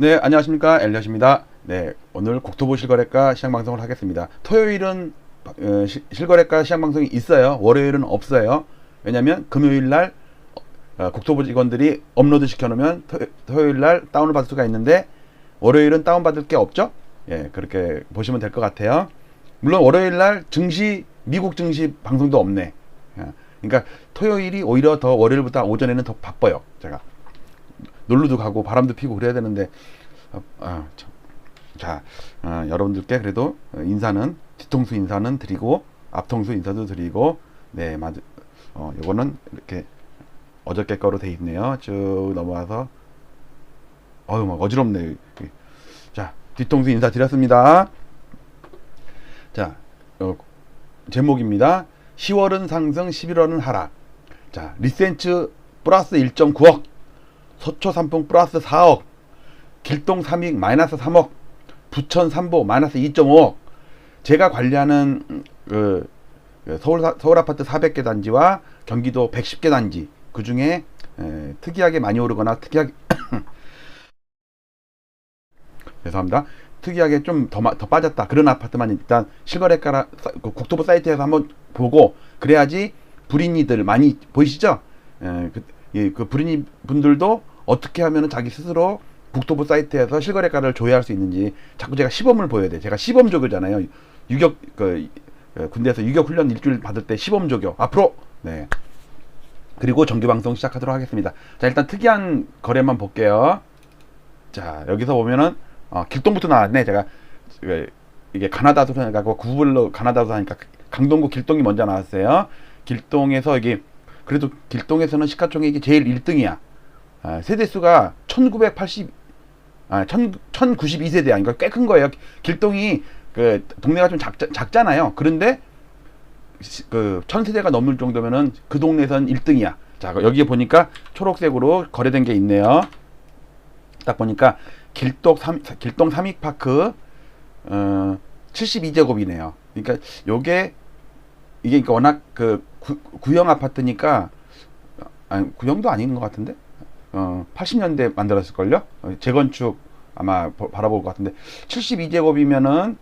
네, 안녕하십니까. 엘리엇입니다. 네, 오늘 국토부 실거래가 시장방송을 하겠습니다. 토요일은 실거래가 시장방송이 있어요. 월요일은 없어요. 왜냐면 금요일 날 국토부 직원들이 업로드 시켜놓으면 토요일 날 다운을 받을 수가 있는데 월요일은 다운받을 게 없죠. 예, 그렇게 보시면 될 것 같아요. 물론 월요일 날 증시, 미국 증시 방송도 없네. 예, 그러니까 토요일이 오히려 더 월요일보다 오전에는 더 바빠요. 제가 놀러도 가고 바람도 피고 그래야 되는데 여러분들께 그래도 인사는 뒤통수 인사는 드리고 앞통수 인사도 드리고 네 맞 요거는 이렇게 어저께 거로 돼 있네요. 쭉 넘어와서 막 어지럽네. 자, 뒤통수 인사 드렸습니다. 자, 제목입니다. 10월은 상승, 11월은 하락. 자, 리센츠 플러스 1.9억, 서초 삼풍 플러스 4억, 길동 3익 마이너스 3억, 부천 삼보 마이너스 2.5억. 제가 관리하는 서울 아파트 400개 단지와 경기도 110개 단지, 그 중에 특이하게 많이 오르거나 특이하게 죄송합니다. 특이하게 좀 더 빠졌다 그런 아파트만 일단 실거래가 국토부 사이트에서 한번 보고 그래야지 불인이들 많이 보이시죠? 그 불인이 분들도 어떻게 하면 자기 스스로 국토부 사이트에서 실거래가를 조회할 수 있는지 자꾸 제가 시범을 보여야 돼. 제가 시범 조교잖아요. 유격 군대에서 유격 훈련 일주일 받을 때 시범 조교 앞으로 네. 그리고 정규 방송 시작하도록 하겠습니다. 자, 일단 특이한 거래만 볼게요. 자, 여기서 보면은 길동부터 나왔네. 제가 이게 가나다도 해가지고 구글로 가나다도 하니까 강동구 길동이 먼저 나왔어요. 길동에서 이게 그래도 길동에서는 시가총액이 제일 1등이야. 세대수가 1092세대야. 그러니까 꽤 큰 거예요. 길동이 그 동네가 좀 작잖아요. 그런데 그 1000세대가 넘을 정도면은 그 동네에선 1등이야. 자, 여기에 보니까 초록색으로 거래된 게 있네요. 딱 보니까 길동 3익파크 72제곱이네요. 그러니까 이게 그러니까 워낙 그 구형 아파트니까 구형도 아닌 것 같은데 80년대 만들었을걸요. 재건축 아마 바라볼 것 같은데 72제곱이면은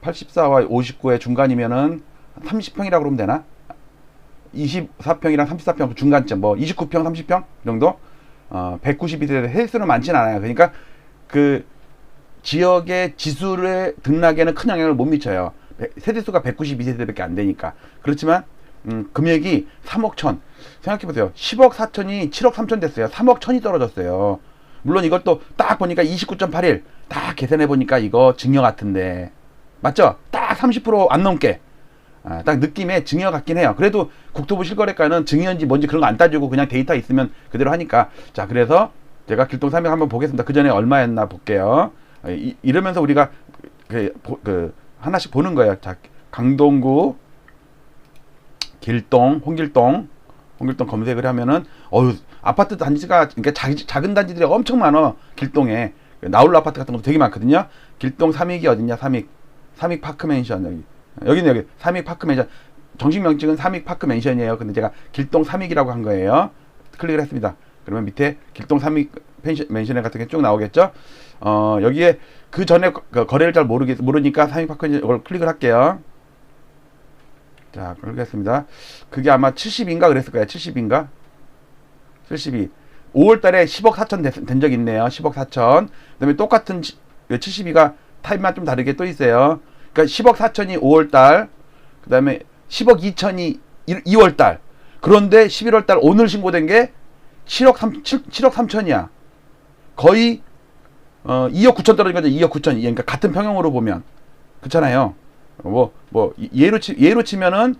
84와 59의 중간이면은 30평이라고 그러면 되나? 24평이랑 34평 중간점 29평 30평 정도 192세대 횟수는 많지는 않아요. 그러니까 그 지역의 지수의 등락에는 큰 영향을 못 미쳐요. 세대수가 192세대밖에 안 되니까. 그렇지만 금액이 3억 천. 생각해보세요. 10억 4천이 7억 3천 됐어요. 3억 천이 떨어졌어요. 물론 이것도 딱 보니까 29.81. 딱 계산해보니까 이거 증여 같은데. 맞죠? 딱 30% 안 넘게. 딱 느낌에 증여 같긴 해요. 그래도 국토부 실거래가는 증여인지 뭔지 그런 거 안 따지고 그냥 데이터 있으면 그대로 하니까. 자, 그래서 제가 길동 300 한번 보겠습니다. 그 전에 얼마였나 볼게요. 이러면서 우리가 하나씩 보는 거예요. 자, 강동구, 길동, 홍길동 검색을 하면은 아파트 단지가 그러니까 작은 단지들이 엄청 많아. 길동에 나홀로 아파트 같은 것도 되게 많거든요. 길동 3익이 어딨냐? 3익 파크맨션 여기 3익 파크맨션 정식 명칭은 3익 파크맨션이에요. 근데 제가 길동 3익이라고 한 거예요. 클릭을 했습니다. 그러면 밑에 길동 3익 맨션 같은 게 쭉 나오겠죠. 여기에 그 전에 거래를 잘 모르니까 3익 파크맨션 이걸 클릭을 할게요. 자, 클릭했습니다. 그게 아마 70인가 그랬을 거예요. 70인가? 72. 5월 달에 10억 4천 된 적 있네요. 10억 4천. 그 다음에 똑같은 72가 타입만 좀 다르게 또 있어요. 그러니까 10억 4천이 5월 달, 그 다음에 10억 2천이 2월 달. 그런데 11월 달 오늘 신고된 게 7억 3천이야. 거의 2억 9천 떨어진 거죠. 2억 9천. 그러니까 같은 평형으로 보면. 그렇잖아요. 예로 치면은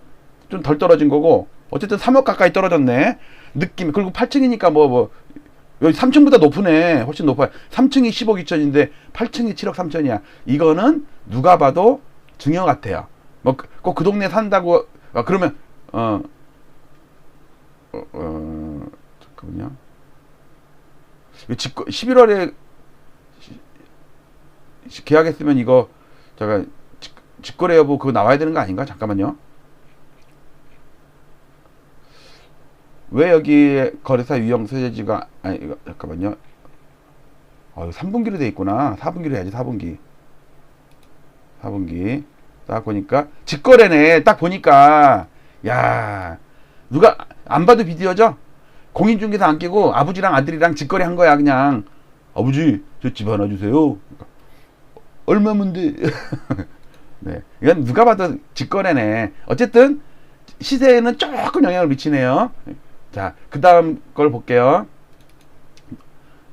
좀 덜 떨어진 거고 어쨌든 3억 가까이 떨어졌네. 느낌. 그리고 8층이니까 여기 3층보다 높으네. 훨씬 높아요. 3층이 10억 2천인데 8층이 7억 3천이야. 이거는 누가 봐도 증여 같아요. 꼭 그 동네 산다고 그러면 잠깐만요. 11월에 계약했으면 이거 제가 직거래 여부 그거 나와야 되는 거 아닌가? 잠깐만요. 왜 여기 거래사 유형 소재지가 아니 이거 잠깐만요. 3분기로 돼 있구나. 4분기로 해야지. 4분기 딱 보니까 직거래네. 딱 보니까 야, 누가 안 봐도 비디오죠? 공인중개사 안 끼고 아버지랑 아들이랑 직거래 한 거야. 그냥 아버지 저 집 하나 주세요. 얼마면 돼? 네, 이건 누가 봐도 직거래네. 어쨌든 시세에는 조금 영향을 미치네요. 자, 그 다음 걸 볼게요.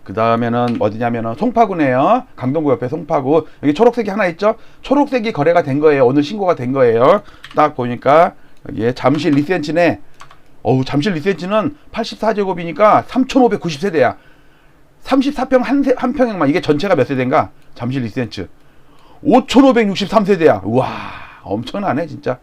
그 다음에는 어디냐면은 송파구네요. 강동구 옆에 송파구. 여기 초록색이 하나 있죠? 초록색이 거래가 된 거예요. 오늘 신고가 된 거예요. 딱 보니까 여기에 잠실 리센치네. 잠실 리센치는 84제곱이니까 3590세대야. 34평 한 평형만. 이게 전체가 몇 세대인가? 잠실 리센치 5563세대야. 우와, 엄청나네 진짜.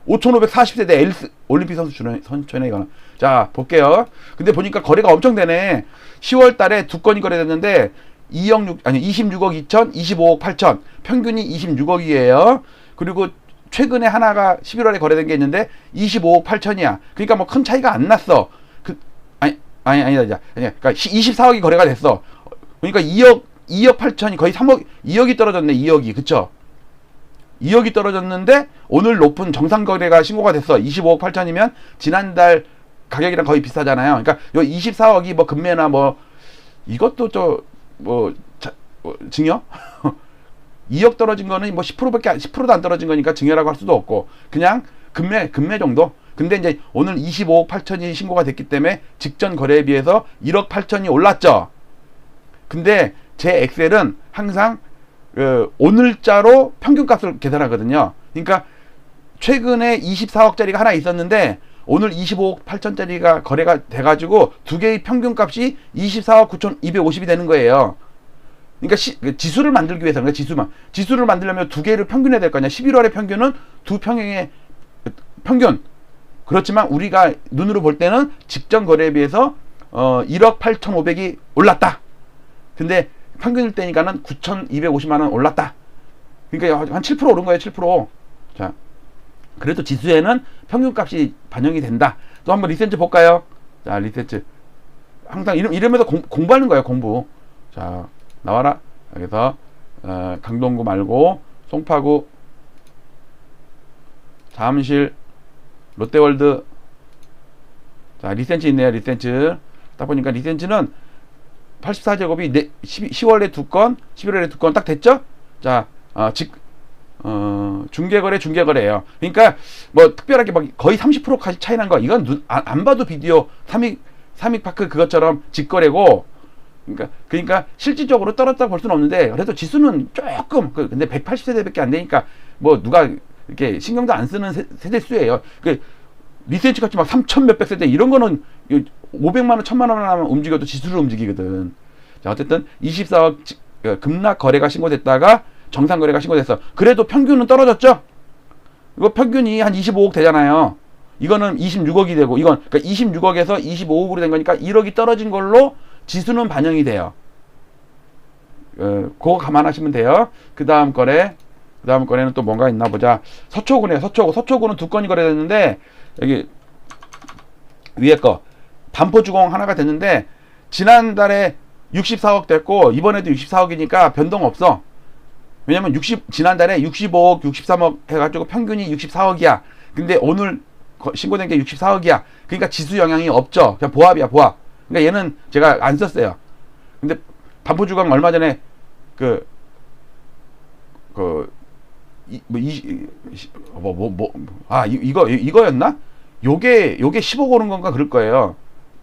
5540세대 엘스 올림픽 선수 전에 이거는. 자, 볼게요. 근데 보니까 거래가 엄청 되네. 10월 달에 두 건이 거래됐는데 26억 2천, 25억 8천. 평균이 26억이에요. 그리고 최근에 하나가 11월에 거래된 게 있는데 25억 8천이야. 그러니까 뭐 큰 차이가 안 났어. 아니다. 그러니까 24억이 거래가 됐어. 그러니까 2억 8천이 거의 3억, 2억이 떨어졌네. 2억이. 그쵸? 2억이 떨어졌는데 오늘 높은 정상 거래가 신고가 됐어. 25억 8천이면 지난달 가격이랑 거의 비슷하잖아요. 그러니까 요 24억이 뭐 금매나 뭐 이것도 증여? 2억 떨어진 거는 뭐 10%도 안 떨어진 거니까 증여라고 할 수도 없고 그냥 금매 정도. 근데 이제 오늘 25억 8천이 신고가 됐기 때문에 직전 거래에 비해서 1억 8천이 올랐죠. 근데 제 엑셀은 항상 오늘자로 평균값을 계산하거든요. 그러니까 최근에 24억짜리가 하나 있었는데 오늘 25억 8천짜리가 거래가 돼가지고 두 개의 평균값이 24억 9,250이 되는 거예요. 그러니까 지수를 만들기 위해서, 그러니까 지수를 만들려면 두 개를 평균해야 될 거 아니야. 11월의 평균은 두 평형의 평균. 그렇지만 우리가 눈으로 볼 때는 직전 거래에 비해서 1억 8,500이 올랐다. 근데 평균일 때니까는 9,250만원 올랐다. 그러니까 한 7% 오른 거예요. 7%. 자, 그래도 지수에는 평균값이 반영이 된다. 또 한번 리센치 볼까요? 자, 리센치. 항상 이러면서 공부하는 거예요. 공부. 자, 나와라. 여기서 강동구 말고 송파구, 잠실, 롯데월드. 자, 리센치 있네요. 리센치. 딱 보니까 리센치는 84제곱이 10월에 두 건, 11월에 두 건 딱 됐죠? 자, 중개거래예요. 그러니까 뭐 특별하게 막 거의 30%까지 차이 난 거, 이건 안 봐도 비디오 삼익파크 그것처럼 직거래고, 그러니까 실질적으로 떨어졌다고 볼 수는 없는데 그래도 지수는 조금, 근데 180세대밖에 안 되니까 뭐 누가 이렇게 신경도 안 쓰는 세대수예요. 리센치 같이 막 3천 몇백 세대 이런 거는 500만원, 1000만원 하면 움직여도 지수를 움직이거든. 자, 어쨌든 24억 급락 거래가 신고됐다가 정상 거래가 신고됐어. 그래도 평균은 떨어졌죠? 이거 평균이 한 25억 되잖아요. 이거는 26억이 되고, 이건 그러니까 26억에서 25억으로 된 거니까 1억이 떨어진 걸로 지수는 반영이 돼요. 그거 감안하시면 돼요. 그 다음 거래는 또 뭔가 있나 보자. 서초구네요. 서초구는 두 건이 거래됐는데, 여기 위에 거 반포주공 하나가 됐는데 지난달에 64억 됐고 이번에도 64억이니까 변동 없어. 왜냐면 지난달에 65억 63억 해가지고 평균이 64억이야. 근데 오늘 신고된 게 64억이야. 그러니까 지수 영향이 없죠. 그냥 보합이야, 보합. 그러니까 얘는 제가 안 썼어요. 근데 반포주공 얼마 전에 이거였나? 요게 10억 오른 건가 그럴 거예요.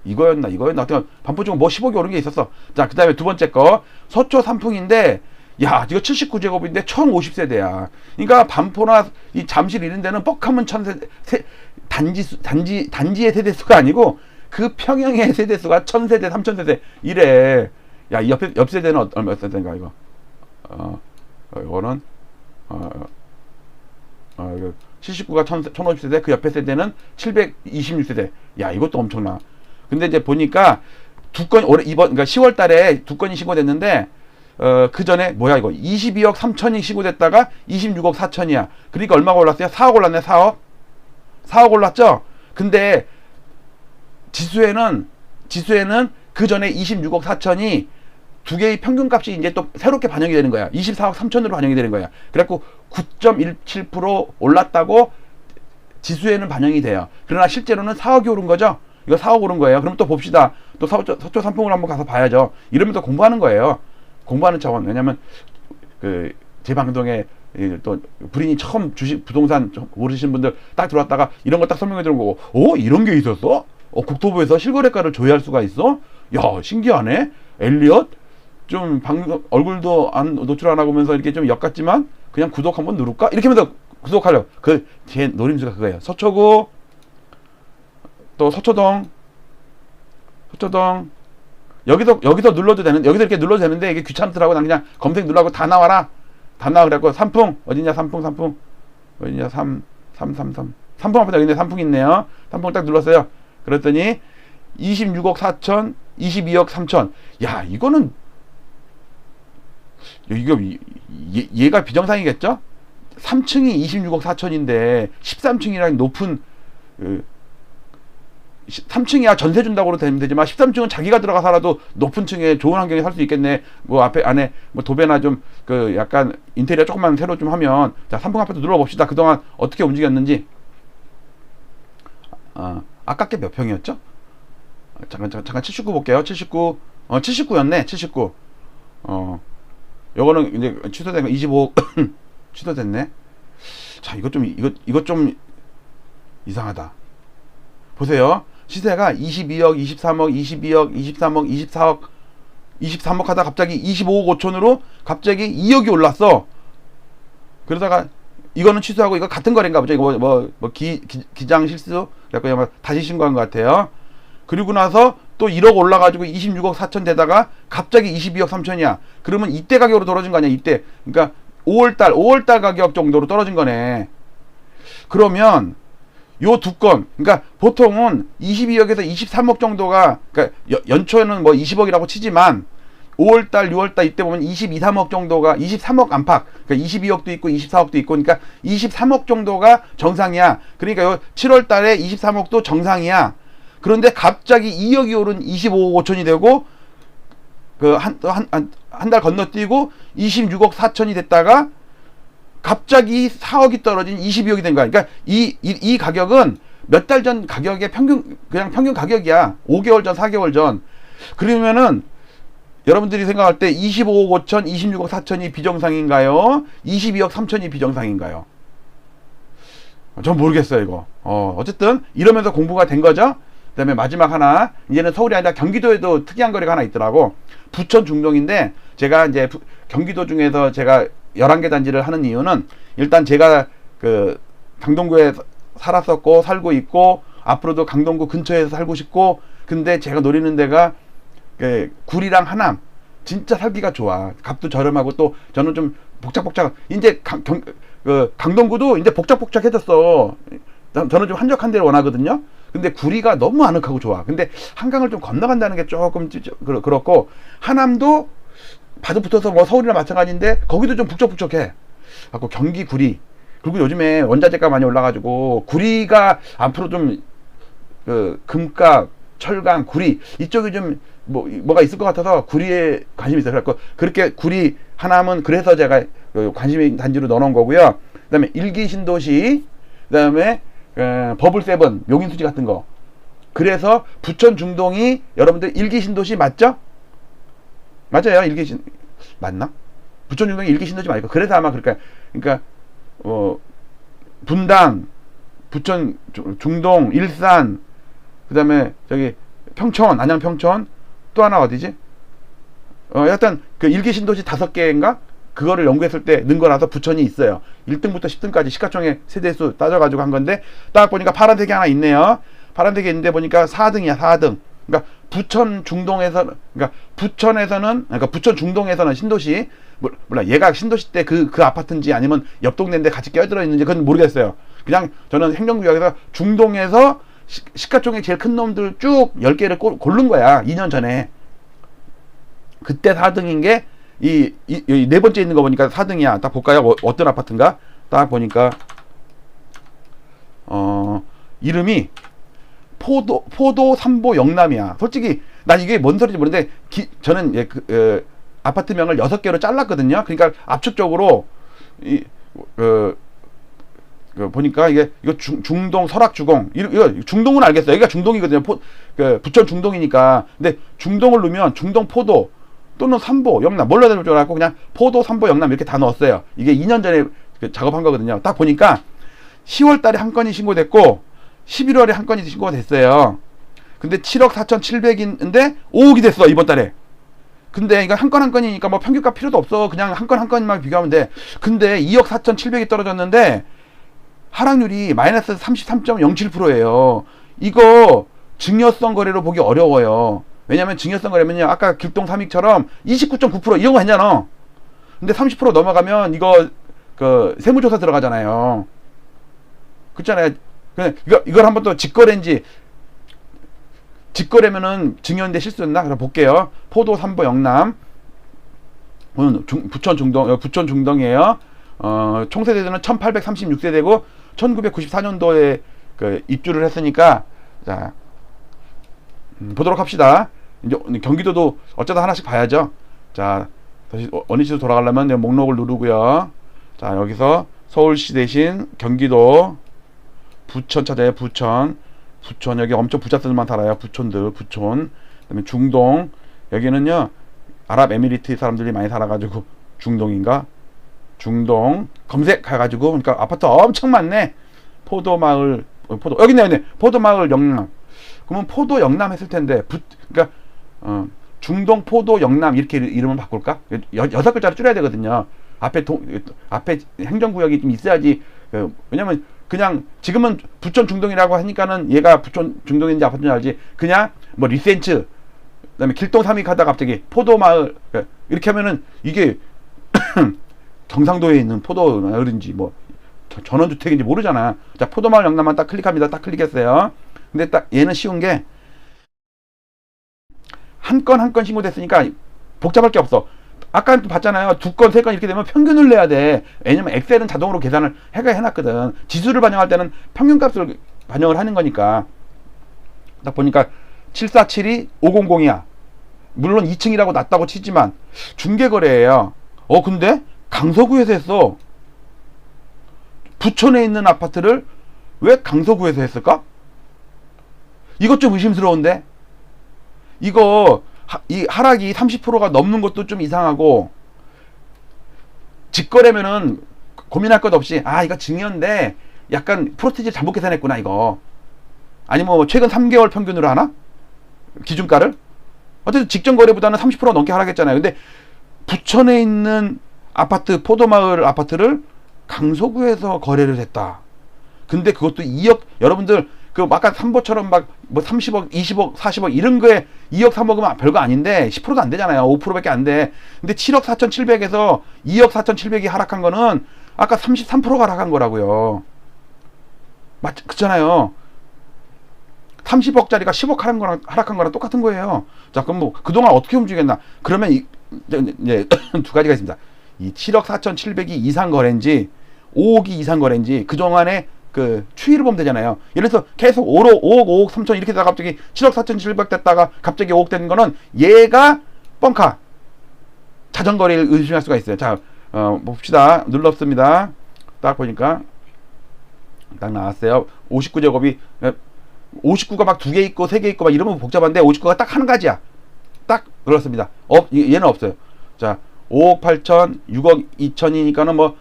이거였나? 하여튼 반포주공 뭐 10억이 오른 게 있었어. 자, 그 다음에 두 번째 거 서초 삼풍인데, 야, 이거 79제곱인데 1050세대야. 그러니까 반포나 이 잠실 이런 데는 뻑하면 단지의 세대수가 아니고 그 평형의 세대수가 1000세대, 3000세대 이래. 야, 이 옆 세대는 얼마 세대인가 이거? 이거는 79가 1050세대, 그 옆에 세대는 726세대. 야, 이것도 엄청나. 근데 이제 보니까 그러니까 10월 달에 두 건이 신고됐는데, 그 전에, 뭐야, 이거. 22억 3천이 신고됐다가 26억 4천이야. 그러니까 얼마가 올랐어요? 4억 올랐네, 4억. 4억 올랐죠? 근데, 지수에는 그 전에 26억 4천이 두 개의 평균값이 이제 또 새롭게 반영이 되는 거야. 24억 3천으로 반영이 되는 거야. 그래갖고 9.17% 올랐다고 지수에는 반영이 돼요. 그러나 실제로는 4억이 오른 거죠. 이거 4억 오른 거예요. 그럼 또 봅시다. 또 서초 삼풍을 한번 가서 봐야죠. 이러면 또 공부하는 거예요. 공부하는 차원. 왜냐면 제 방송에 또 불인이 처음 주식 부동산 모르시는 분들 딱 들어왔다가 이런 거 딱 설명해 주는 거고, 이런 게 있었어? 국토부에서 실거래가를 조회할 수가 있어? 야, 신기하네. 엘리엇 좀 얼굴도 노출 안 하고 면서 이렇게 좀 역 같지만 그냥 구독 한번 누를까? 이렇게 하면서 구독하려. 제 노림수가 그거예요. 서초구, 또 서초동 여기서 눌러도 되는, 여기서 이렇게 눌러도 되는데 이게 귀찮더라고. 난 그냥 검색 누르고 다 나와라. 그래갖고 삼풍 어디냐, 삼풍 어디냐, 333 삼풍 앞에 여기 있네. 삼풍 있네요. 삼풍 딱 눌렀어요. 그랬더니 26억 4천, 22억 3천. 야, 이거는 얘가 비정상이겠죠? 3층이 26억 4천인데 13층이랑 높은 3층이야 전세 준다고 되면 되지만 13층은 자기가 들어가 살아도 높은 층에 좋은 환경에 살 수 있겠네. 뭐 안에 뭐 도배나 좀 약간 인테리어 조금만 새로 좀 하면. 자, 삼풍 앞에도 눌러봅시다. 그동안 어떻게 움직였는지. 아깝게 몇 평이었죠? 잠깐 79 볼게요. 79였네. 79. 요거는 이제 취소된 거 25 취소됐네. 자, 이것 좀 이상하다. 보세요. 시세가 22억, 23억, 22억, 23억, 24억, 23억 하다 갑자기 25억 5천으로 갑자기 2억이 올랐어. 그러다가 이거는 취소하고 이거 같은 거래인가 보죠. 이거 기장 실수? 그래서 다시 신고한 것 같아요. 그리고 나서 또 1억 올라가지고 26억 4천 되다가 갑자기 22억 3천이야. 그러면 이때 가격으로 떨어진 거 아니야, 이때. 그러니까 5월달 가격 정도로 떨어진 거네. 그러면 요 두 건, 그러니까 보통은 22억에서 23억 정도가, 그러니까 연초에는 뭐 20억이라고 치지만 5월달, 6월달 이때 보면 22, 3억 정도가, 23억 안팎, 그러니까 22억도 있고 24억도 있고, 그러니까 23억 정도가 정상이야. 그러니까 요 7월달에 23억도 정상이야. 그런데 갑자기 2억이 오른 25억 5천이 되고, 한 달 건너뛰고 26억 4천이 됐다가 갑자기 4억이 떨어진 22억이 된 거야. 그러니까 이 가격은 몇 달 전 가격의 그냥 평균 가격이야. 5개월 전, 4개월 전. 그러면은 여러분들이 생각할 때 25억 5천, 26억 4천이 비정상인가요? 22억 3천이 비정상인가요? 전 모르겠어요, 이거. 어쨌든 이러면서 공부가 된 거죠. 그 다음에 마지막 하나, 이제는 서울이 아니라 경기도에도 특이한 거리가 하나 있더라고. 부천 중동인데, 제가 이제 경기도 중에서 제가 11개 단지를 하는 이유는, 일단 제가 강동구에 살았었고 살고 있고 앞으로도 강동구 근처에서 살고 싶고, 근데 제가 노리는 데가 구리랑 하남, 진짜 살기가 좋아. 값도 저렴하고, 또 저는 좀 복잡복잡, 이제 강동구도 이제 복잡복잡해졌어. 저는 좀 한적한 데를 원하거든요. 근데 구리가 너무 아늑하고 좋아. 근데 한강을 좀 건너간다는 게 조금 그렇고, 하남도 바로 붙어서 뭐 서울이랑 마찬가지인데 거기도 좀 북적북적해. 갖고 경기 구리, 그리고 요즘에 원자재가 많이 올라가지고 구리가 앞으로 좀 금값, 철강, 구리 이쪽이 좀 뭐가 있을 것 같아서 구리에 관심이 있어요. 그래서 그렇게 구리 하남은 그래서 제가 관심 단지로 넣어놓은 거고요. 그다음에 일기 신도시, 그다음에 버블 세븐, 용인수지 같은 거. 그래서 부천 중동이 여러분들 일기 신도시 맞죠? 맞아요. 맞나? 부천 중동이 일기 신도시 맞을까? 그래서 아마 그러니까 분당, 부천 중동, 일산, 그다음에 저기 평촌, 안양 평촌, 또 하나 어디지? 일단 일기 신도시 5개인가? 그거를 연구했을 때 는 거라서 부천이 있어요. 1등부터 10등까지 시가총액 세대수 따져가지고 한 건데, 딱 보니까 파란색이 하나 있네요. 파란색이 있는데 보니까 4등이야, 4등. 그러니까 부천 중동에서, 그러니까 부천 중동에서는 신도시, 몰라, 얘가 신도시 때 그 아파트인지 아니면 옆 동네인데 같이 껴들어 있는지 그건 모르겠어요. 그냥 저는 행정구역에서 중동에서 시가총액 제일 큰 놈들 쭉 10개를 고른 거야. 2년 전에. 그때 4등인 게 이 네 번째 있는 거 보니까 4등이야. 딱 볼까요? 어떤 아파트인가? 딱 보니까 이름이 포도 삼보 영남이야. 솔직히 난 이게 뭔 소리인지 모르는데 저는 아파트명을 6개로 잘랐거든요. 그러니까 압축적으로 이 보니까 이거 중동 설악주공 이거 중동은 알겠어요. 여기가 중동이거든요. 부천 중동이니까. 근데 중동을 넣으면 중동 포도 또는 삼보 영남 뭘로 해야 될지 알고 그냥 포도 삼보 영남 이렇게 다 넣었어요. 이게 2년 전에 작업한 거거든요. 딱 보니까 10월 달에 한 건이 신고됐고 11월에 한 건이 신고가 됐어요. 근데 7억 4,700인데 5억이 됐어 이번 달에. 근데 이거 한 건 한 건이니까 뭐 평균값 필요도 없어. 그냥 한 건 한 건만 비교하면 돼. 근데 2억 4,700이 떨어졌는데 하락률이 마이너스 33.07%예요. 이거 증여성 거래로 보기 어려워요. 왜냐면 증여성 거래면요, 아까 길동 삼익처럼 29.9% 이런 거 했잖아. 근데 30% 넘어가면 이거 그 세무조사 들어가잖아요. 그렇잖아요. 이걸 한번 또 직거래인지, 직거래면은 증여인데 실수였나? 그럼 볼게요. 포도 삼보 영남 부천 중동이에요. 총세대는 1836세대고 1994년도에 그 입주를 했으니까, 자, 보도록 합시다. 이제 경기도도 어쩌다 하나씩 봐야죠. 자, 다시 원위치로 돌아가려면 내가 목록을 누르고요. 자, 여기서 서울시 대신 경기도 부천 찾아요. 부천 여기 엄청 부자들만 살아요. 부촌. 그다음에 중동, 여기는요 아랍에미리트 사람들이 많이 살아가지고 중동인가? 중동 검색해가지고, 그러니까 아파트 엄청 많네. 포도마을 여기 있네. 포도마을 영남. 그러면 포도 영남 했을 텐데 그러니까 중동 포도 영남 이렇게 이름을 바꿀까? 6글자로 줄여야 되거든요. 앞에 행정구역이 좀 있어야지. 왜냐면 그냥 지금은 부천 중동이라고 하니까는 얘가 부천 중동인지 아파트인지 알지. 그냥 뭐 리센츠 그다음에 길동 삼익 하다가 갑자기 포도마을 이렇게 하면은 이게 경상도에 있는 포도마을인지 뭐 전원주택인지 모르잖아. 자, 포도마을 영남만 딱 클릭합니다. 딱 클릭했어요. 근데 딱 얘는 쉬운 게 한 건 한 건 신고됐으니까 복잡할 게 없어. 아까 봤잖아요. 2건, 3건 이렇게 되면 평균을 내야 돼. 왜냐면 엑셀은 자동으로 계산을 해놨거든. 지수를 반영할 때는 평균값을 반영을 하는 거니까. 딱 보니까 7472 500이야. 물론 2층이라고 낮다고 치지만 중개거래예요. 근데 강서구에서 했어. 부천에 있는 아파트를 왜 강서구에서 했을까? 이것 좀 의심스러운데? 이거 이 하락이 30%가 넘는 것도 좀 이상하고, 직거래면은 고민할 것 없이 이거 증여인데 약간 프로티지 잘못 계산했구나 이거. 아니면 뭐 최근 3개월 평균으로 하나? 기준가를? 어쨌든 직전 거래보다는 30% 넘게 하락했잖아요. 근데 부천에 있는 아파트, 포도마을 아파트를 강서구에서 거래를 했다. 근데 그것도 2억, 여러분들 그 아까 삼보처럼 막 뭐 30억, 20억, 40억 이런 거에 2억, 3억이면 별거 아닌데 10%도 안 되잖아요. 5%밖에 안 돼. 근데 7억 4,700에서 2억 4,700이 하락한 거는 아까 33%가 하락한 거라고요. 그렇잖아요. 30억짜리가 10억 하락한 거랑 똑같은 거예요. 자, 그럼 뭐 그동안 어떻게 움직였나? 그러면 이제 두 가지가 있습니다. 이 7억 4,700이 이상 거래인지 5억이 이상 거래인지 그동안에 그 추이를 보면 되잖아요. 예를 들어서 계속 5억 5억 3천 이렇게 되다가 갑자기 7억 4,700 됐다가 갑자기 5억 되는 거는 얘가 뻥카 자전거래를 의심할 수가 있어요. 자, 봅시다. 눌렀습니다. 딱 보니까 딱 나왔어요. 59제곱이 59가 막 2개 있고 3개 있고 막 이러면 복잡한데 59가 딱 한 가지야. 딱 눌렀습니다. 얘는 없어요. 자, 5억 8천 6억 2천이니까는 뭐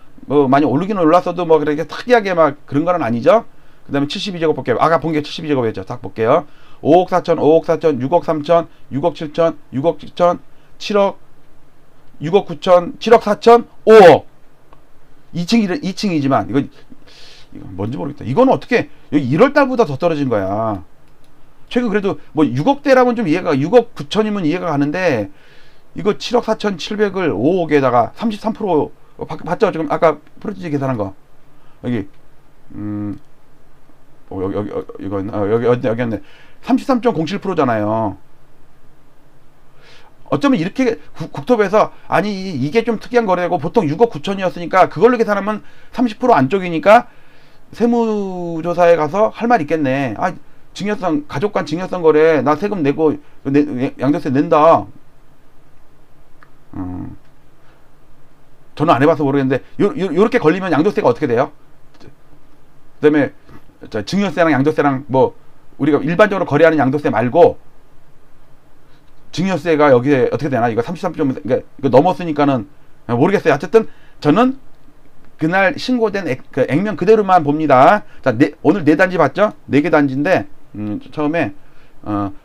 많이 오르기는 올랐어도 뭐 그렇게 특이하게 막 그런 건 아니죠. 그 다음에 72제곱 볼게요. 아까 본 게 72제곱이었죠. 딱 볼게요. 5억 4천, 5억 4천, 6억 3천, 6억 7천, 6억 7천, 7억, 6억 9천, 7억 4천, 5억. 2층이지만, 이거 뭔지 모르겠다. 이거는 어떻게, 여기 1월달보다 더 떨어진 거야. 최근 그래도 뭐 6억대라면 좀 6억 9천이면 이해가 가는데, 이거 7억 4천 7백을 5억에다가 33% 봤죠? 지금 아까 프로티지 계산한 거. 여기 여기 있네. 33.07%잖아요. 어쩌면 이렇게 국토부에서 아니 이게 좀 특이한 거래고 보통 6억 9천이었으니까 그걸로 계산하면 30% 안쪽이니까 세무조사에 가서 할 말 있겠네. 증여성 가족 간 증여성 거래 나 세금 내고 양도세 낸다. 저는 안 해봐서 모르겠는데 요렇게 걸리면 양도세가 어떻게 돼요? 그다음에 증여세랑 양도세랑 뭐 우리가 일반적으로 거래하는 양도세 말고 증여세가 여기에 어떻게 되나? 이거 33점, 그러니까 이거 넘었으니까는 모르겠어요. 어쨌든 저는 그날 신고된 액면 그대로만 봅니다. 자, 오늘 4단지 봤죠? 4개 단지인데 처음에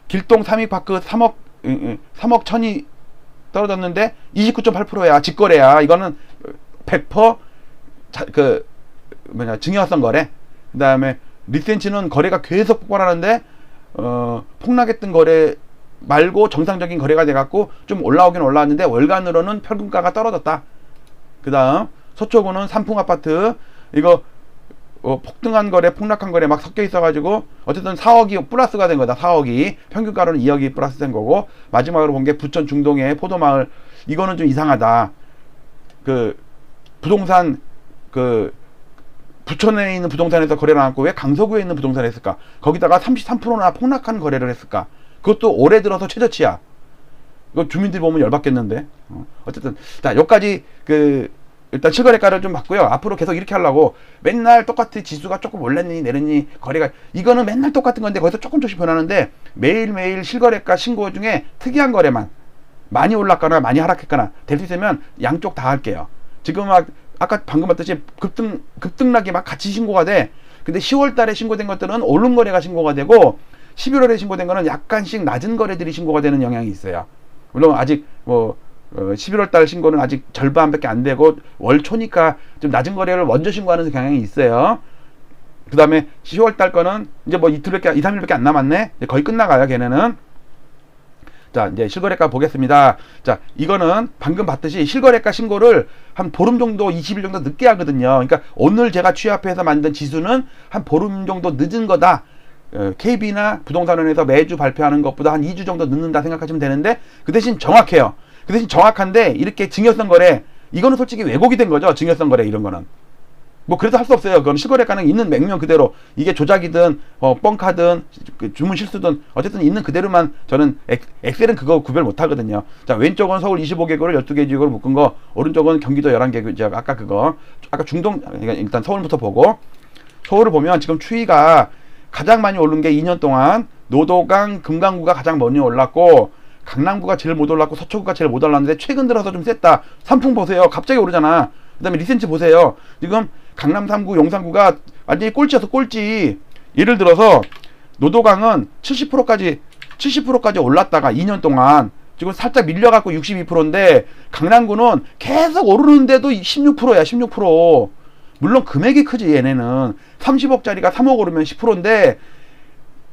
길동 삼익파크 3억 천이 떨어졌는데 29.8%야. 직거래야. 이거는 100% 증여성 거래. 그 다음에 리센치는 거래가 계속 폭발하는데 폭락했던 거래 말고 정상적인 거래가 돼갖고 좀 올라오긴 올라왔는데 월간으로는 평균가가 떨어졌다. 그 다음 서초구는 삼풍아파트 이거 폭등한 거래 폭락한 거래 막 섞여 있어가지고 어쨌든 4억이 플러스가 된 거다. 4억이 평균가로는 2억이 플러스 된 거고, 마지막으로 본 게 부천 중동의 포도마을. 이거는 좀 이상하다. 그 부동산 부천에 있는 부동산에서 거래를 안 했고 왜 강서구에 있는 부동산을 했을까? 거기다가 33%나 폭락한 거래를 했을까? 그것도 올해 들어서 최저치야. 이거 주민들이 보면 열받겠는데. 어쨌든 자, 여기까지 일단 실거래가를 좀 봤고요. 앞으로 계속 이렇게 하려고 맨날 똑같이 지수가 조금 올랐니 내렸니 거래가, 이거는 맨날 똑같은 건데 거기서 조금씩 변하는데 매일매일 실거래가 신고 중에 특이한 거래만 많이 올랐거나 많이 하락했거나 될 수 있으면 양쪽 다 할게요. 지금 아까 방금 봤듯이 급등락이 막 같이 신고가 돼. 근데 10월 달에 신고된 것들은 오른 거래가 신고가 되고 11월에 신고된 거는 약간씩 낮은 거래들이 신고가 되는 영향이 있어요. 물론 아직 11월 달 신고는 아직 절반밖에 안 되고 월 초니까 좀 낮은 거래를 먼저 신고하는 경향이 있어요. 그 다음에 10월 달 거는 이제 뭐 2, 3일밖에 안 남았네. 이제 거의 끝나가요, 걔네는. 자, 이제 실거래가 보겠습니다. 자, 이거는 방금 봤듯이 실거래가 신고를 한 보름 정도, 20일 정도 늦게 하거든요. 그러니까 오늘 제가 취합해서 만든 지수는 한 보름 정도 늦은 거다. KB나 부동산원에서 매주 발표하는 것보다 한 2주 정도 늦는다 생각하시면 되는데, 그 대신 정확해요. 그 대신 정확한데 이렇게 증여성 거래, 이거는 솔직히 왜곡이 된 거죠. 증여성 거래 이런 거는 뭐 그래도 할 수 없어요. 그건 실거래가는 있는 맥면 그대로, 이게 조작이든 뻥카든 주문 실수든 어쨌든 있는 그대로만, 저는 엑셀은 그거 구별 못 하거든요. 자, 왼쪽은 서울 25개구를 12개 지역으로 묶은 거, 오른쪽은 경기도 11개 지역. 아까 중동, 일단 서울부터 보고, 서울을 보면 지금 추이가 가장 많이 오른 게 2년 동안 노도강, 금강구가 가장 많이 올랐고, 강남구가 제일 못 올랐고, 서초구가 제일 못 올랐는데 최근 들어서 좀 셌다. 삼풍 보세요. 갑자기 오르잖아. 그 다음에 리센치 보세요. 지금 강남 3구, 용산구가 완전히 꼴찌였어, 꼴찌. 예를 들어서 노도강은 70%까지 올랐다가 2년 동안 지금 살짝 밀려갖고 62%인데, 강남구는 계속 오르는데도 16%야, 16%. 물론 금액이 크지. 얘네는 30억짜리가 3억 오르면 10%인데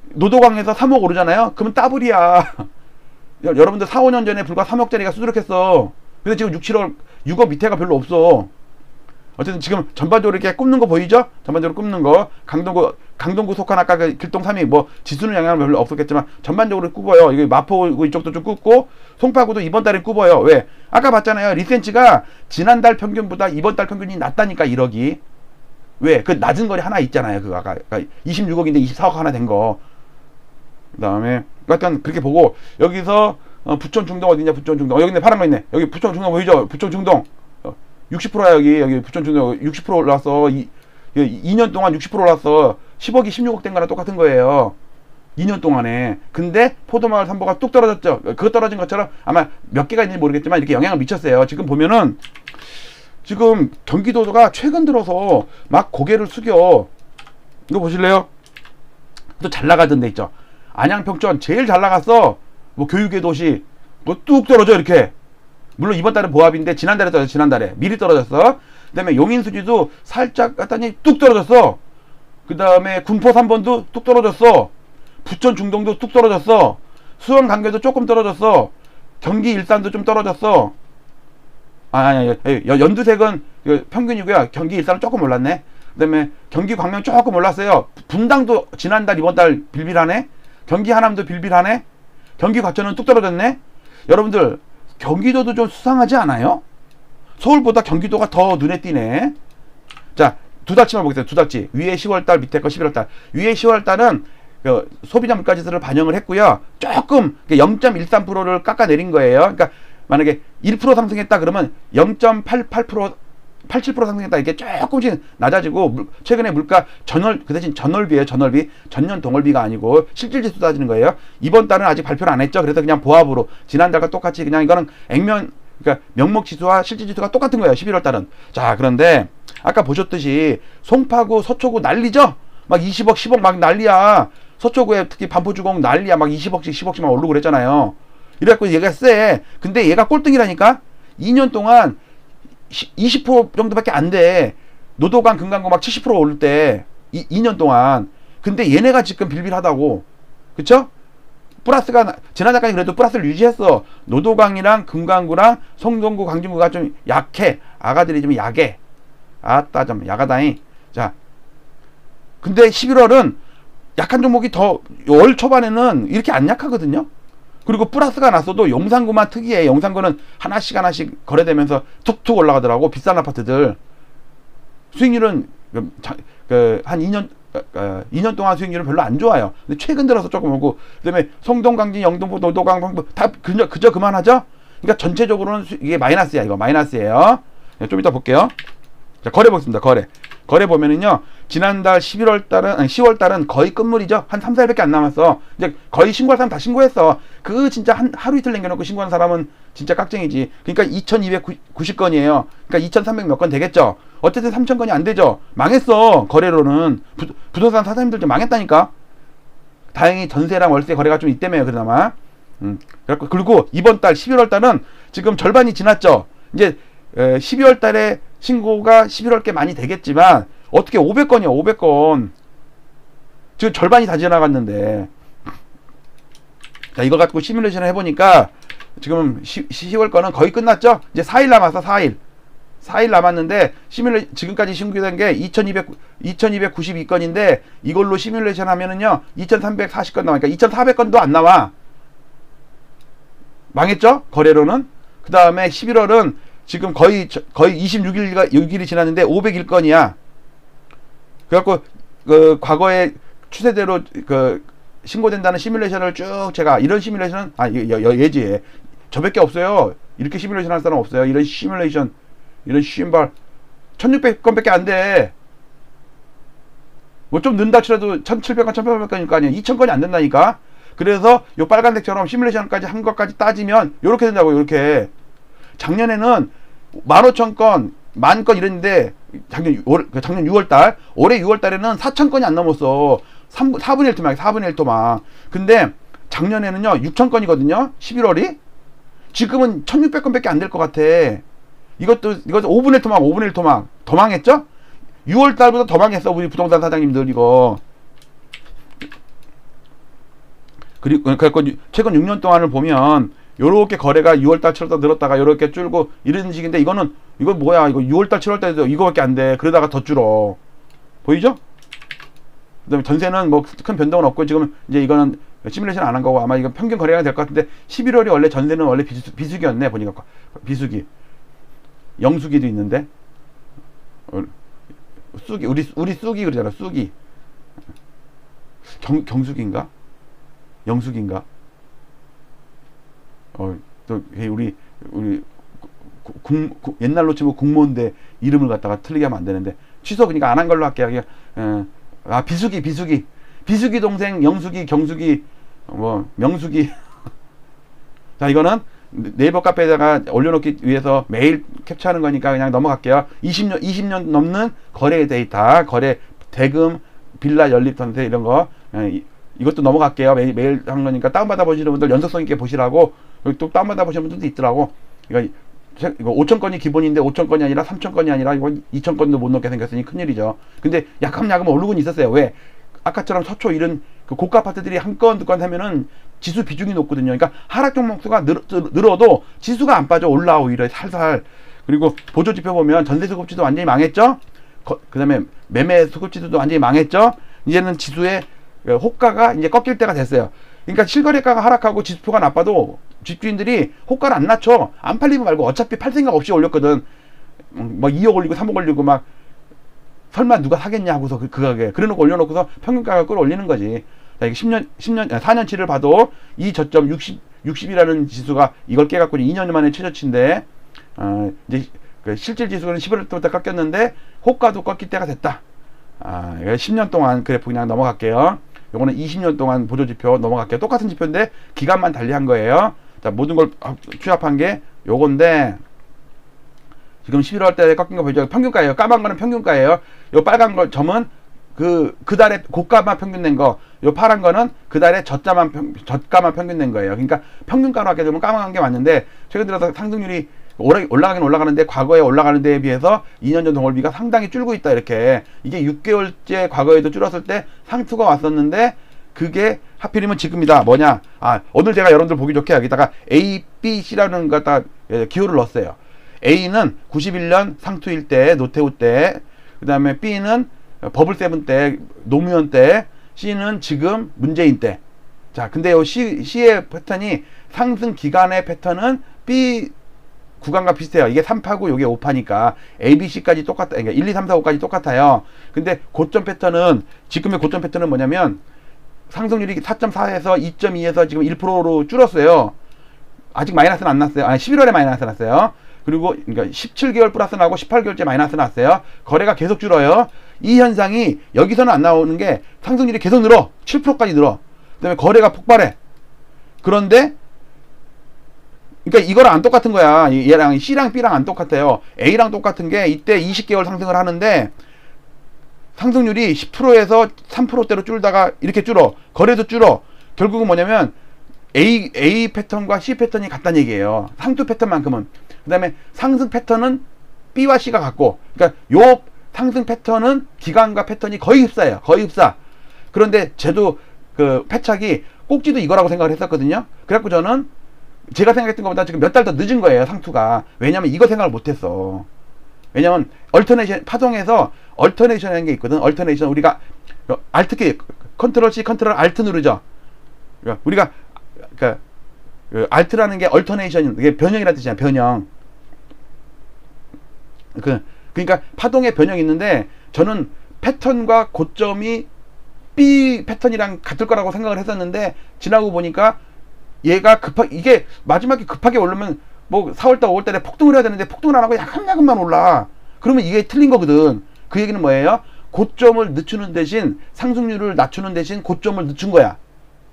노도강에서 3억 오르잖아요. 그러면 더블이야. 여러분들 4, 5년 전에 불과 3억짜리가 수두룩했어. 근데 지금 6억 밑에가 별로 없어. 어쨌든 지금 전반적으로 이렇게 굽는 거 보이죠? 전반적으로 굽는 거. 강동구 속한 아까 그 길동 3위, 뭐 지수는 영향은 별로 없었겠지만 전반적으로 굽어요. 이게 마포구 이쪽도 좀 굽고, 송파구도 이번 달에 굽어요. 왜? 아까 봤잖아요. 리센치가 지난달 평균보다 이번 달 평균이 낮다니까, 1억이. 왜? 그 낮은 거리 하나 있잖아요. 그 아까 26억인데 24억 하나 된 거. 그 다음에 약간 그렇게 보고, 여기서 부천 중동 어디냐? 부천 중동. 여기 있네. 파란 거 있네. 여기 부천 중동 보이죠? 부천 중동 60%야. 여기 부천 중동 60% 올랐어. 2년 동안 60% 올랐어. 10억이 16억 된 거랑 똑같은 거예요. 2년 동안에. 근데 포도마을 삼보가 뚝 떨어졌죠. 그거 떨어진 것처럼 아마 몇 개가 있는지 모르겠지만 이렇게 영향을 미쳤어요. 지금 보면은 지금 경기도가 최근 들어서 막 고개를 숙여. 이거 보실래요? 또 잘 나가던 데 있죠. 안양 평촌 제일 잘 나갔어. 뭐 교육의 도시 뭐 뚝 떨어져 이렇게. 물론 이번 달은 보합인데 지난달에 떨어졌어. 지난달에 미리 떨어졌어. 그 다음에 용인수지도 살짝 갔더니 뚝 떨어졌어. 그 다음에 군포 3번도 뚝 떨어졌어. 부천 중동도 뚝 떨어졌어. 수원 강계도 조금 떨어졌어. 경기 일산도 좀 떨어졌어. 연두색은 평균이고요. 경기 일산은 조금 올랐네. 그 다음에 경기 광명 조금 올랐어요. 분당도 지난달 이번 달 빌빌하네. 경기 하남도 빌빌하네. 경기 과천은 뚝 떨어졌네. 여러분들 경기도도 좀 수상하지 않아요? 서울보다 경기도가 더 눈에 띄네. 자, 두 달치만 보겠습니다. 두 달치. 위에 10월달, 밑에 거 11월달. 위에 10월달은 소비자 물가지수를 반영을 했고요. 조금 0.13%를 깎아내린 거예요. 그러니까 만약에 1% 상승했다 그러면 0.88% 87% 상승했다. 이게 조금씩 낮아지고 최근에 물가 그 대신 전월비예요. 전년 동월비가 아니고 실질지수 따지는 거예요. 이번 달은 아직 발표를 안 했죠. 그래서 그냥 보합으로 지난달과 똑같이 그냥 이거는 그러니까 명목지수와 실질지수가 똑같은 거예요. 11월 달은. 자, 그런데 아까 보셨듯이 송파구, 서초구 난리죠. 막 20억, 10억 막 난리야. 서초구에 특히 반포주공 난리야. 막 20억씩, 10억씩 막 오르고 그랬잖아요. 이래갖고 얘가 세. 근데 얘가 꼴등이라니까. 2년 동안 20% 정도밖에 안 돼. 노도강, 금강구 막 70% 오를 때 2년 동안. 근데 얘네가 지금 빌빌하다고. 그쵸? 플러스가 지난달까지 그래도 플러스를 유지했어. 노도강이랑 금강구랑 성동구, 광진구가 좀 약해. 아가들이 좀 약해. 아따 좀 야가다잉. 자, 근데 11월은 약한 종목이 더 월 초반에는 이렇게 안 약하거든요. 그리고 플러스가 났어도 용산구만 특이해. 용산구는 하나씩 거래되면서 툭툭 올라가더라고. 비싼 아파트들. 수익률은 한 2년 동안 수익률은 별로 안 좋아요. 근데 최근 들어서 조금 오고, 그 다음에 성동, 강진, 영등포, 노도강, 황보 다 그저 그만하죠? 그러니까 전체적으로는 이게 마이너스야. 이거 마이너스예요. 좀 이따 볼게요. 자, 거래 보겠습니다. 거래 보면은요, 지난달 11월 달은, 아니 10월 달은 거의 끝물이죠. 한 3, 4일밖에 안 남았어. 이제 거의 신고할 사람 다 신고했어. 그 진짜 하루 이틀 남겨놓고 신고한 사람은 진짜 깍쟁이지. 그러니까 2290건이에요. 그러니까 2300 몇 건 되겠죠. 어쨌든 3000건이 안 되죠. 망했어. 거래로는. 부동산 사장님들 좀 망했다니까. 다행히 전세랑 월세 거래가 좀 있다며요. 그나마. 그리고 이번 달 11월 달은 지금 절반이 지났죠. 이제 12월 달에 신고가 11월께 많이 되겠지만 어떻게 500건이야 500건. 지금 절반이 다 지나갔는데. 자, 이거 갖고 시뮬레이션을 해보니까 지금 10월 거는 거의 끝났죠. 이제 4일 남았어. 4일 남았는데 지금까지 신고된 게 2292건인데 이걸로 시뮬레이션 하면은요 2340건 나오니까 2400건도 안 나와. 망했죠? 거래로는. 그 다음에 11월은 지금 거의 26일이 지났는데 501건이야. 그래갖고 그 과거의 추세대로 그 신고된다는 시뮬레이션을 쭉 제가 이런 시뮬레이션은 예지에 저밖에 없어요. 이렇게 시뮬레이션 할 사람 없어요. 이런 시뮬레이션 이런 신발 1600건밖에 안 돼. 뭐 좀 는다 치라도 1700건 1800건이니까 아니야. 2000건이 안 된다니까. 그래서 요 빨간색처럼 시뮬레이션까지 한 것까지 따지면 요렇게 된다고. 요렇게 작년에는 15,000건 10,000건 이랬는데 작년 6월달 올해 6월달에는 4,000건이 안 넘었어. 4분의 1 토막 4분의 1 토막. 근데 작년에는요 6,000건이거든요 11월이. 지금은 1,600건밖에 안 될 것 같아. 이것도 5분의 1 토막 5분의 1 토막. 더 망했죠? 6월달보다 더 망했어 우리 부동산 사장님들. 이거 그리고 최근 6년 동안을 보면 요렇게 거래가 6월달 7월달 늘었다가 요렇게 줄고 이런 식인데 이건 뭐야. 이거 6월달 7월달에도 이거밖에 안 돼. 그러다가 더 줄어. 보이죠? 그 다음에 전세는 뭐 큰 변동은 없고 지금 이제 이거는 시뮬레이션 안 한 거고 아마 이건 평균 거래가 될 것 같은데 11월이 원래 전세는 원래 비수기였네. 보니까 비수기 영수기도 있는데 수기 우리 수기 그러잖아. 수기 경수기인가 영수기인가. 또 우리 옛날로 치면 국무원대 이름을 갖다가 틀리게 하면 안 되는데 취소. 그러니까 안 한 걸로 할게요. 비수기 동생 영수기 경수기 뭐 명수기. 자, 이거는 네이버 카페에다가 올려놓기 위해서 매일 캡처하는 거니까 그냥 넘어갈게요. 20년 넘는 거래 데이터, 거래 대금, 빌라 연립 전세 이런 거. 이것도 넘어갈게요. 매일 한 거니까 다운받아 보시는 분들 연속성 있게 보시라고. 여기 또 다운받아 보시는 분들도 있더라고. 이거 5,000건이 기본인데 5,000건이 아니라 3,000건이 아니라 이거 2,000건도 못 넘게 생겼으니 큰일이죠. 근데 야금야금 오르곤 있었어요. 왜? 아까처럼 서초 이런 그 고가 아파트들이 한 건, 두 건 하면은 지수 비중이 높거든요. 그러니까 하락 종목수가 늘어도 지수가 안 빠져. 올라와 오히려 살살. 그리고 보조 지표 보면 전세 수급지도 완전히 망했죠. 그 다음에 매매 수급지도 완전히 망했죠. 이제는 지수의 호가가 이제 꺾일 때가 됐어요. 그러니까 실거래가가 하락하고 지수표가 나빠도 집주인들이 호가를 안 낮춰. 안 팔리면 말고 어차피 팔 생각 없이 올렸거든. 뭐 2억 올리고 3억 올리고 막 설마 누가 사겠냐 하고서 그 가게 그래놓고 올려놓고서 평균가가 끌어올리는 거지. 자, 이게 4년치를 봐도 이 저점 60이라는 지수가 이걸 깨갖고 2년 만에 최저치인데, 이제 그 실질 지수는 11월 때부터 깎였는데, 호가도 꺾일 때가 됐다. 10년 동안 그래프 그냥 넘어갈게요. 요거는 20년 동안 보조지표 넘어갈게요. 똑같은 지표인데, 기간만 달리한 거예요. 자, 모든 걸 취합한 게 요건데, 지금 11월 때 꺾인 거 보이죠? 평균가예요. 까만 거는 평균가예요. 요 빨간 거 점은 그 달에 고가만 평균 낸 거, 요 파란 거는 그 달에 저가만 평균 낸 거예요. 그러니까 평균가로 하게 되면 까만 게 맞는데, 최근 들어서 상승률이 올라가긴 올라가는데, 과거에 올라가는 데에 비해서 2년 전 동월비가 상당히 줄고 있다. 이렇게. 이게 6개월째 과거에도 줄었을 때 상투가 왔었는데, 그게 하필이면 지금이다. 뭐냐? 오늘 제가 여러분들 보기 좋게 여기다가 A, B, C라는 거 갖다 기호를 넣었어요. A는 91년 상투일 때, 노태우 때, 그 다음에 B는 버블 세븐 때, 노무현 때, C는 지금 문재인 때. 자, 근데 요 C의 패턴이, 상승 기간의 패턴은 B 구간과 비슷해요. 이게 3파고 요게 5파니까 A, B, C까지 똑같다. 그러니까 1, 2, 3, 4, 5까지 똑같아요. 근데 고점 패턴은, 지금의 고점 패턴은 뭐냐면, 상승률이 4.4에서 2.2에서 지금 1%로 줄었어요. 아직 마이너스는 안 났어요. 11월에 마이너스 났어요. 그리고 그러니까 17개월 플러스 나고 18개월째 마이너스 났어요. 거래가 계속 줄어요. 이 현상이 여기서는 안 나오는 게, 상승률이 계속 늘어. 7%까지 늘어. 그 다음에 거래가 폭발해. 그런데 그러니까 이거랑 안 똑같은 거야. 얘랑 C랑 B랑 안 똑같아요. A랑 똑같은 게, 이때 20개월 상승을 하는데 상승률이 10%에서 3%대로 줄다가 이렇게 줄어. 거래도 줄어. 결국은 뭐냐면 A 패턴과 C 패턴이 같다는 얘기예요. 상투 패턴만큼은. 그 다음에 상승 패턴은 B와 C가 같고, 그러니까 요 상승 패턴은 기간과 패턴이 거의 흡사해요. 거의 흡사. 그런데 쟤도 그 패착이 꼭지도 이거라고 생각을 했었거든요. 그래갖고 저는 제가 생각했던 것보다 지금 몇 달 더 늦은 거예요, 상투가. 왜냐면 이거 생각을 못했어. 왜냐면 얼터네이션, 파동에서 얼터네이션이라는 게 있거든. 얼터네이션, 우리가 알트키, 컨트롤 C, 컨트롤 알트 누르죠. 그러니까 우리가 그 알트라는 게 얼터네이션, 이게 변형이라는 뜻이잖아요. 변형. 그러니까 파동의 변형이 있는데, 저는 패턴과 고점이 B 패턴이랑 같을 거라고 생각을 했었는데, 지나고 보니까 얘가 이게 마지막에 급하게 오르면 뭐 4월달 5월달에 폭등을 해야 되는데 폭등을 안 하고 야금야금만 올라. 그러면 이게 틀린 거거든. 그 얘기는 뭐예요? 고점을 늦추는 대신, 상승률을 낮추는 대신 고점을 늦춘 거야.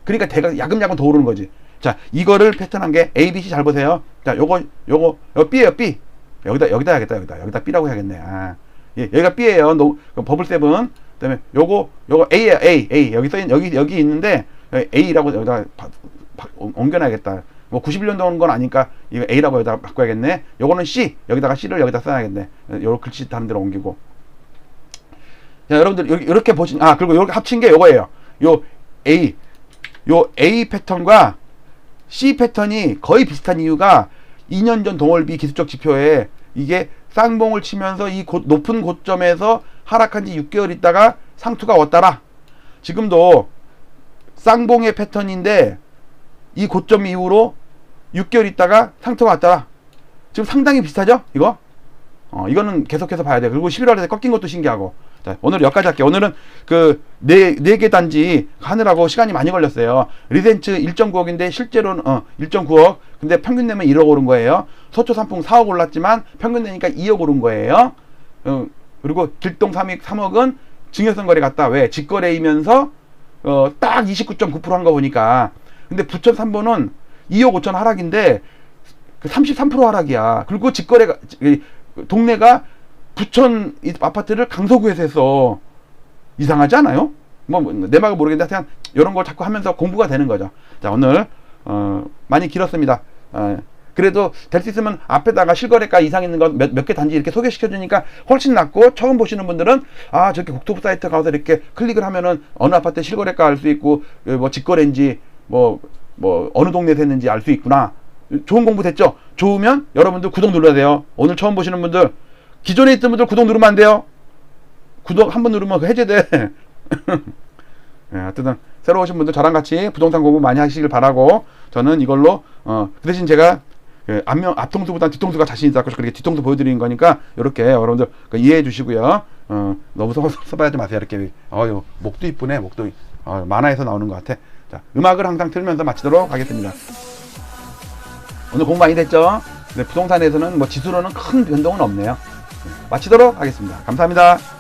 그러니까 야금야금 더 오르는 거지. 자, 이거를 패턴한 게 A, B, C 잘 보세요. 자, 요거 B예요, B. 여기다 해야겠다. 여기다 B라고 해야겠네. 여기가 B예요. 버블 세븐. 그다음에 요거 A예요. A. 여기 있는데 A라고 여기다 옮겨놔야겠다. 뭐 91년도 온 건 아니까 이거 A라고 여기다 바꿔야겠네. 요거는 C. 여기다가 C를 여기다 써야겠네. 요 글씨 다른 데로 옮기고. 자, 여러분들 이렇게 보신, 그리고 이렇게 합친 게 요거예요. 요 A 패턴과 C 패턴이 거의 비슷한 이유가, 2년 전 동월비 기술적 지표에 이게 쌍봉을 치면서 이 높은 고점에서 하락한 지 6개월 있다가 상투가 왔더라. 지금도 쌍봉의 패턴인데, 이 고점 이후로 6개월 있다가 상투가 왔더라. 지금 상당히 비슷하죠? 이거는 계속해서 봐야 돼. 그리고 11월에 꺾인 것도 신기하고. 자, 오늘 여기까지 할게요. 오늘은 그 네 개 단지 하느라고 시간이 많이 걸렸어요. 리센츠 1.9억인데 실제로는 1.9억. 근데 평균 내면 1억 오른 거예요. 서초 삼풍 4억 올랐지만 평균 내니까 2억 오른 거예요. 그리고 길동 3억은 증여성 거래 같다. 왜? 직거래이면서 딱 29.9% 한 거 보니까. 근데 부천 3번은 2억 5천 하락인데 33% 하락이야. 그리고 직거래가, 동네가 부천 아파트를 강서구에서 했어. 이상하지 않아요? 내 말을 모르겠는데, 그냥 이런 걸 자꾸 하면서 공부가 되는 거죠. 자, 오늘 많이 길었습니다. 그래도 될 수 있으면 앞에다가 실거래가 이상 있는 거 몇 개 단지 이렇게 소개시켜 주니까 훨씬 낫고, 처음 보시는 분들은 저렇게 국토부 사이트 가서 이렇게 클릭을 하면은 어느 아파트 실거래가 알 수 있고, 뭐 직거래인지 뭐 어느 동네에서 했는지 알 수 있구나. 좋은 공부 됐죠? 좋으면 여러분들 구독 눌러야 돼요. 오늘 처음 보시는 분들, 기존에 있던 분들 구독 누르면 안 돼요. 구독 한번 누르면 해제돼. 어쨌든 새로 오신 분들 저랑 같이 부동산 공부 많이 하시길 바라고, 저는 이걸로 그 대신 제가 앞통수보다 뒤통수가 자신 있어서 그렇게 뒤통수 보여드리는 거니까, 이렇게 여러분들 이해해 주시고요. 너무 써봐야지 마세요. 이렇게 목도 이쁘네. 목도 만화에서 나오는 것 같아. 자, 음악을 항상 틀면서 마치도록 하겠습니다. 오늘 공부 많이 됐죠? 네, 부동산에서는 뭐 지수로는 큰 변동은 없네요. 마치도록 하겠습니다. 감사합니다.